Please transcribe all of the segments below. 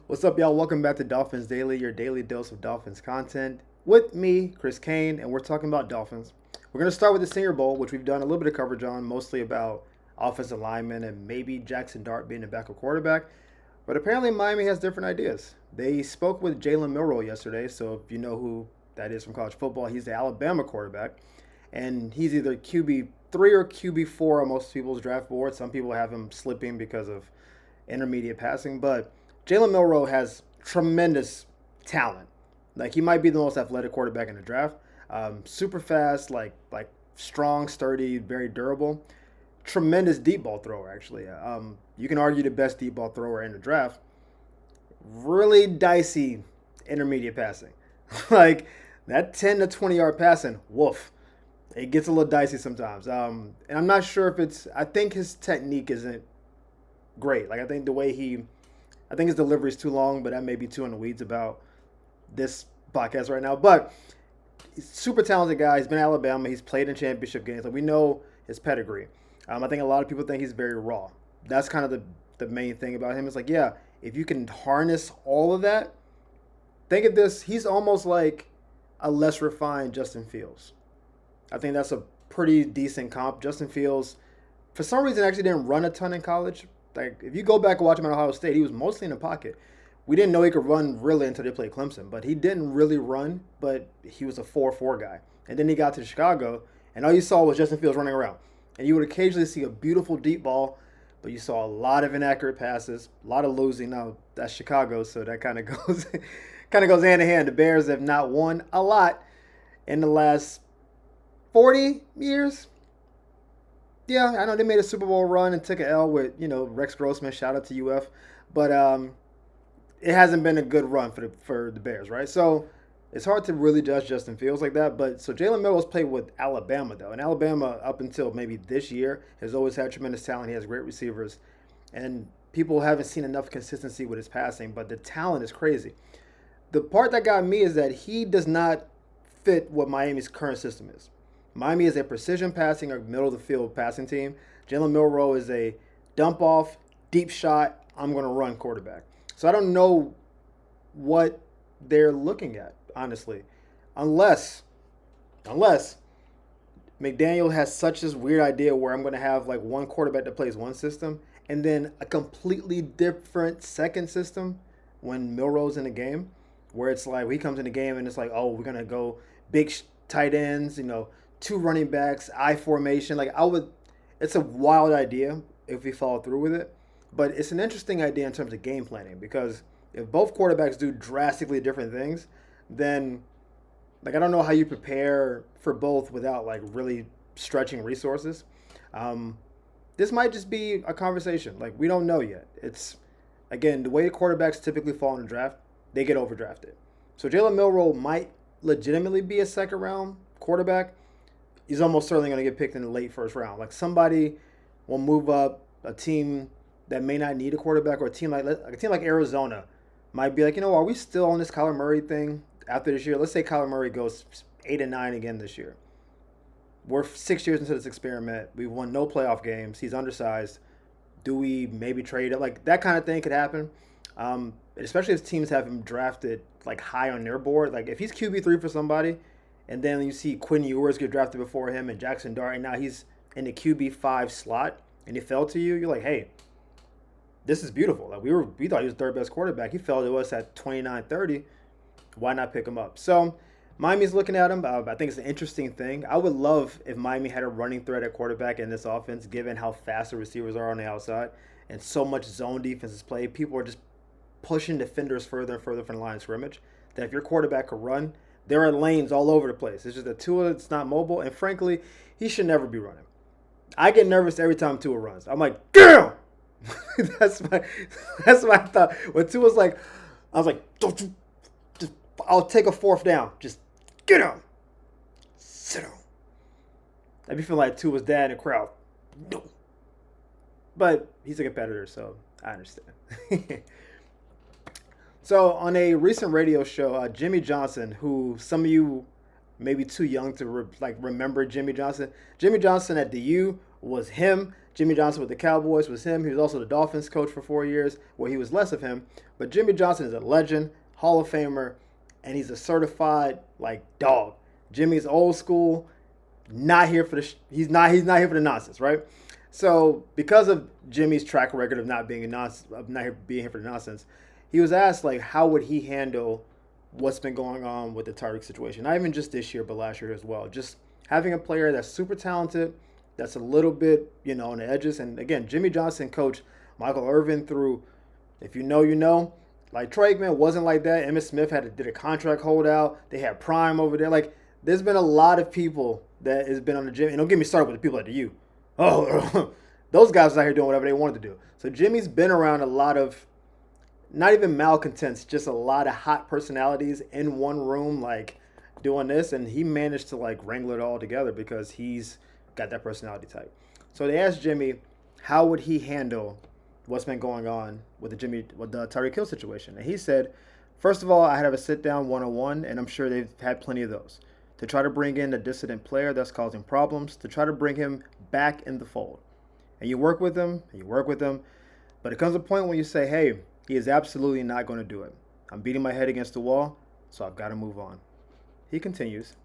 What's up, y'all? Welcome back to Dolphins Daily, your daily dose of Dolphins content. With me, Chris Kane, and we're talking about Dolphins. We're going to start with the Senior Bowl, which we've done a little bit of coverage on, mostly about offensive linemen and maybe Jackson Dart being a backup quarterback. But apparently, Miami has different ideas. They spoke with Jalen Milroe yesterday, so if you know who that is from college football, he's the Alabama quarterback. And he's either QB3 or QB4 on most people's draft board. Some people have him slipping because of intermediate passing, but Jalen Milroe has tremendous talent. Like he might be the most athletic quarterback in the draft. Super fast, like strong, sturdy, very durable. Tremendous deep ball thrower, actually. You can argue the best deep ball thrower in the draft. Really dicey intermediate passing. Like that 10 to 20 yard passing, woof. It gets a little dicey sometimes. And I'm not sure if it's. I think his technique isn't great. Like I think his delivery is too long, but that may be too in the weeds about this podcast right now. But he's a super talented guy. He's been in Alabama. He's played in championship games. Like we know his pedigree. I think a lot of people think he's very raw. That's kind of the main thing about him. It's like, yeah, if you can harness all of that, think of this. He's almost like a less refined Justin Fields. I think that's a pretty decent comp. Justin Fields, for some reason, actually didn't run a ton in college. Like if you go back and watch him at Ohio State, he was mostly in the pocket. We didn't know he could run really until they played Clemson, but he didn't really run. But he was a 4-4 guy, and then he got to Chicago, and all you saw was Justin Fields running around, and you would occasionally see a beautiful deep ball, but you saw a lot of inaccurate passes, a lot of losing. Now that's Chicago, so that kind of goes kind of goes hand in hand. The Bears have not won a lot in the last 40 years. Yeah, I know they made a Super Bowl run and took an L with Rex Grossman. Shout out to UF, but it hasn't been a good run for the Bears, right? So it's hard to really judge Justin Fields like that. But so Jalen Milroe's played with Alabama though, and Alabama up until maybe this year has always had tremendous talent. He has great receivers, and people haven't seen enough consistency with his passing. But the talent is crazy. The part that got me is that he does not fit what Miami's current system is. Miami is a precision passing or middle of the field passing team. Jalen Milroe is a dump off, deep shot, I'm going to run quarterback. So I don't know what they're looking at, honestly. Unless McDaniel has such this weird idea where I'm going to have like one quarterback that plays one system and then a completely different second system when Milroe's in the game, where it's like he comes in the game and it's like, oh, we're going to go big tight ends, two running backs, I formation. It's a wild idea if we follow through with it. But it's an interesting idea in terms of game planning because if both quarterbacks do drastically different things, then I don't know how you prepare for both without like really stretching resources. This might just be a conversation. Like we don't know yet. It's again the way quarterbacks typically fall in the draft, they get overdrafted. So Jalen Milroe might legitimately be a second round quarterback. He's almost certainly going to get picked in the late first round. Like somebody will move up, a team that may not need a quarterback, or a team like Arizona might be like, are we still on this Kyler Murray thing after this year? Let's say Kyler Murray goes 8-9 again this year. We're 6 years into this experiment. We've won no playoff games. He's undersized. Do we maybe trade it? Like that kind of thing could happen. Especially if teams have him drafted like high on their board. Like if he's QB3 for somebody, and then you see Quinn Ewers get drafted before him and Jackson Dart, and now he's in the QB5 slot, and he fell to you. You're like, hey, this is beautiful. Like we thought he was third best quarterback. He fell to us at 29-30. Why not pick him up? So Miami's looking at him. I think it's an interesting thing. I would love if Miami had a running threat at quarterback in this offense, given how fast the receivers are on the outside and so much zone defense is played. People are just pushing defenders further and further from the line of scrimmage. That if your quarterback could run, there are lanes all over the place. It's just that Tua it's not mobile, and frankly, he should never be running. I get nervous every time Tua runs. I'm like, damn! that's my thought. When Tua's like, I was like, don't you just I'll take a fourth down. Just get him. Sit down. I'd be feeling like Tua's dad in the crowd. No. But he's a competitor, so I understand. So on a recent radio show, Jimmy Johnson, who some of you may be too young to remember Jimmy Johnson. Jimmy Johnson at the U was him. Jimmy Johnson with the Cowboys was him. He was also the Dolphins coach for 4 years, where he was less of him. But Jimmy Johnson is a legend, Hall of Famer, and he's a certified like dog. Jimmy's old school, not here for the he's not here for the nonsense, right? So because of Jimmy's track record of not being being here for the nonsense, he was asked like how would he handle what's been going on with the Tyreek situation. Not even just this year, but last year as well. Just having a player that's super talented, that's a little bit, on the edges. And again, Jimmy Johnson coached Michael Irvin through, if you know, you know. Like Troy Aikman wasn't like that. Emmitt Smith did a contract holdout. They had Prime over there. Like there's been a lot of people that has been on the Jimmy. And don't get me started with the people at the U. Oh, those guys out here doing whatever they wanted to do. So Jimmy's been around a lot of, not even malcontents, just a lot of hot personalities in one room, like doing this. And he managed to like wrangle it all together because he's got that personality type. So they asked Jimmy, how would he handle what's been going on with the Tyreek Hill situation? And he said, first of all, I had a sit-down one-on-one, and I'm sure they've had plenty of those, to try to bring in a dissident player that's causing problems, to try to bring him back in the fold. And you work with him, but it comes a point when you say, hey, he is absolutely not going to do it. I'm beating my head against the wall, so I've got to move on. He continues.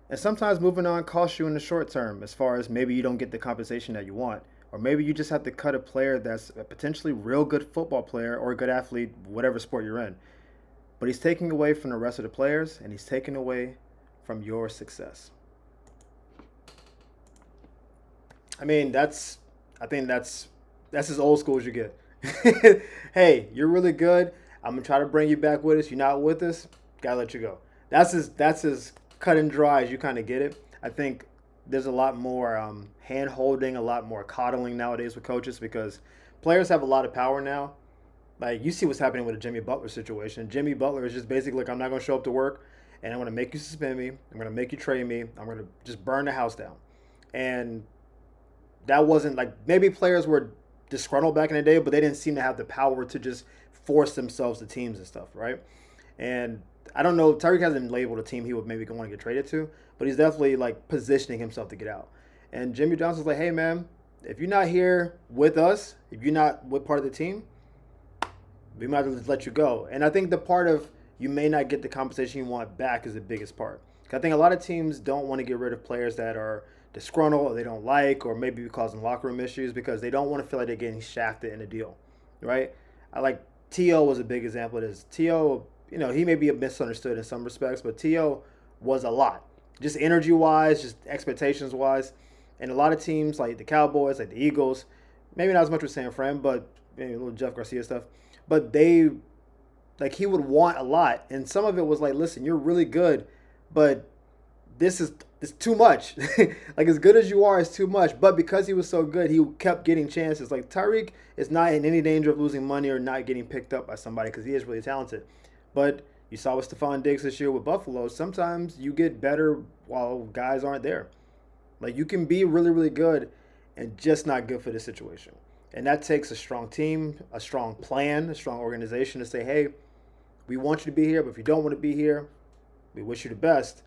And sometimes moving on costs you in the short term, as far as maybe you don't get the compensation that you want, or maybe you just have to cut a player that's a potentially real good football player or a good athlete, whatever sport you're in. But he's taking away from the rest of the players, and he's taking away from your success. I think that's as old school as you get. Hey, you're really good. I'm gonna try to bring you back with us. You're not with us, gotta let you go. That's as cut and dry as you kind of get it. I think there's a lot more hand holding, a lot more coddling nowadays with coaches because players have a lot of power now. Like you see what's happening with the Jimmy Butler situation. Jimmy Butler is just basically like, I'm not going to show up to work, and I'm going to make you suspend me. I'm going to make you trade me. I'm going to just burn the house down. And that wasn't like, maybe players were disgruntled back in the day, but they didn't seem to have the power to just force themselves to teams and stuff, right? And I don't know, Tyreek hasn't labeled a team he would maybe want to get traded to, but he's definitely like positioning himself to get out. And Jimmy Johnson's like, hey man, if you're not here with us, if you're not with part of the team, we might as well just let you go. And I think the part of you may not get the compensation you want back is the biggest part. I think a lot of teams don't want to get rid of players that are disgruntled or they don't like, or maybe causing locker room issues because they don't want to feel like they're getting shafted in a deal, right? I like T.O. was a big example of this. T.O., he may be misunderstood in some respects, but T.O. was a lot. Just energy-wise, just expectations-wise. And a lot of teams like the Cowboys, like the Eagles, maybe not as much with San Fran, but maybe a little Jeff Garcia stuff. But he would want a lot. And some of it was like, listen, you're really good, but it's too much. Like as good as you are, it's too much. But because he was so good, he kept getting chances. Like Tyreek is not in any danger of losing money or not getting picked up by somebody because he is really talented. But you saw with Stephon Diggs this year with Buffalo, sometimes you get better while guys aren't there. Like you can be really, really good and just not good for this situation. And that takes a strong team, a strong plan, a strong organization to say, hey, we want you to be here, but if you don't want to be here, we wish you the best.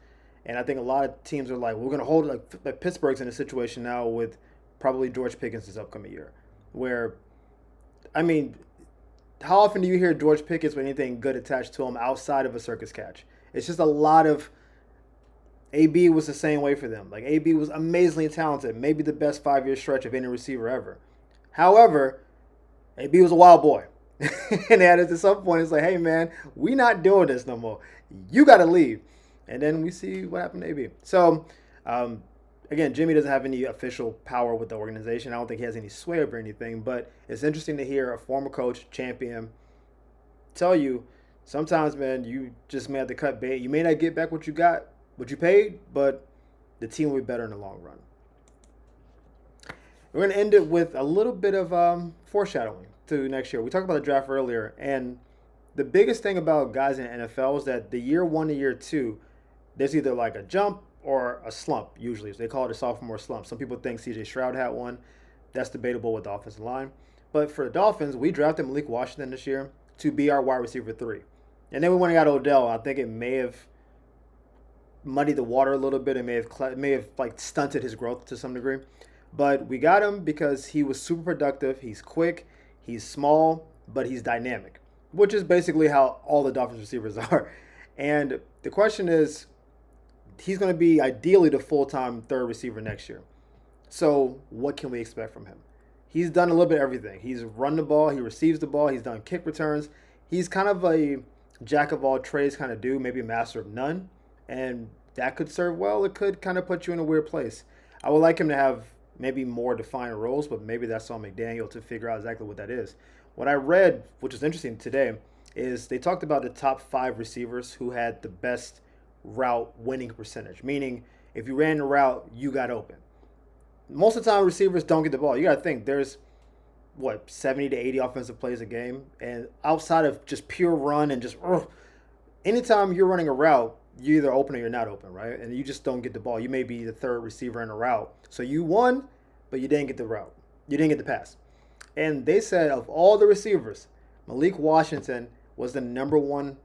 And I think a lot of teams are like, we're going to hold it. Like Pittsburgh's in a situation now with probably George Pickens this upcoming year. Where, how often do you hear George Pickens with anything good attached to him outside of a circus catch? It's just a lot of, AB was the same way for them. Like AB was amazingly talented, maybe the best 5-year stretch of any receiver ever. However, AB was a wild boy. And at some point, it's like, hey man, we not doing this no more. You got to leave. And then we see what happened to AB. So, again, Jimmy doesn't have any official power with the organization. I don't think he has any sway over anything. But it's interesting to hear a former coach, champion, tell you, sometimes, man, you just may have to cut bait. You may not get back what you got, what you paid, but the team will be better in the long run. We're going to end it with a little bit of foreshadowing to next year. We talked about the draft earlier, and the biggest thing about guys in the NFL is that the year 1 to year 2, there's either like a jump or a slump, usually. So they call it a sophomore slump. Some people think C.J. Stroud had one. That's debatable with the offensive line. But for the Dolphins, we drafted Malik Washington this year to be our wide receiver 3. And then we went and got Odell. I think it may have muddied the water a little bit. It may have like stunted his growth to some degree. But we got him because he was super productive. He's quick, he's small, but he's dynamic, which is basically how all the Dolphins receivers are. And the question is, he's going to be ideally the full-time third receiver next year. So what can we expect from him? He's done a little bit of everything. He's run the ball, he receives the ball, he's done kick returns. He's kind of a jack of all trades kind of dude, maybe a master of none. And that could serve well. It could kind of put you in a weird place. I would like him to have maybe more defined roles, but maybe that's on McDaniel to figure out exactly what that is. What I read, which was interesting today, is they talked about the top 5 receivers who had the best route winning percentage, meaning if you ran the route, you got open. Most of the time, receivers don't get the ball. You got to think there's 70 to 80 offensive plays a game, and outside of just pure run and just anytime you're running a route, you're either open or you're not open, right? And you just don't get the ball. You may be the third receiver in a route, so you won, but you didn't get the route. You didn't get the pass. And they said of all the receivers, Malik Washington was the number 1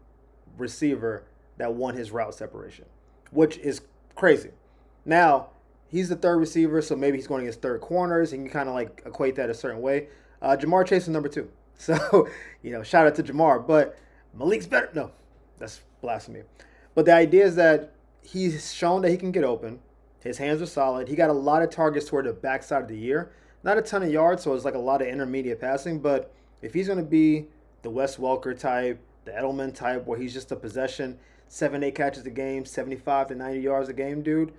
receiver that won his route separation, which is crazy. Now, he's the third receiver, so maybe he's going against third corners. You can kind of like equate that a certain way. Jamar Chase is number 2. So, shout out to Jamar. But Malik's better. No, that's blasphemy. But the idea is that he's shown that he can get open. His hands are solid. He got a lot of targets toward the backside of the year. Not a ton of yards, so it's like a lot of intermediate passing. But if he's going to be the Wes Welker type, the Edelman type, where he's just a possession, 7-8 catches a game, 75 to 90 yards a game, dude,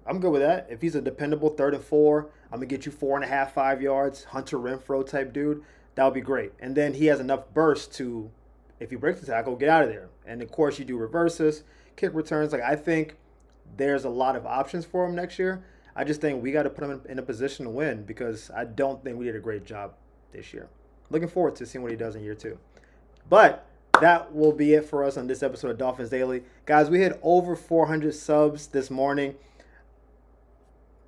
I'm good with that. If he's a dependable 3rd and 4, I'm going to get you 4.5, 5 yards, Hunter Renfrow type dude, that would be great. And then he has enough burst to, if he breaks the tackle, get out of there. And of course, you do reverses, kick returns. I think there's a lot of options for him next year. I just think we got to put him in a position to win because I don't think we did a great job this year. Looking forward to seeing what he does in year 2. But that will be it for us on this episode of Dolphins Daily. Guys, we hit over 400 subs this morning.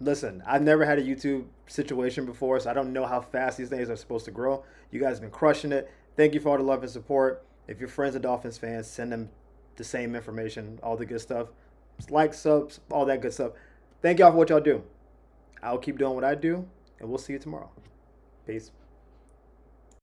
Listen, I've never had a YouTube situation before, so I don't know how fast these things are supposed to grow. You guys have been crushing it. Thank you for all the love and support. If your friends are Dolphins fans, send them the same information, all the good stuff. Like, subs, all that good stuff. Thank y'all for what y'all do. I'll keep doing what I do, and we'll see you tomorrow. Peace.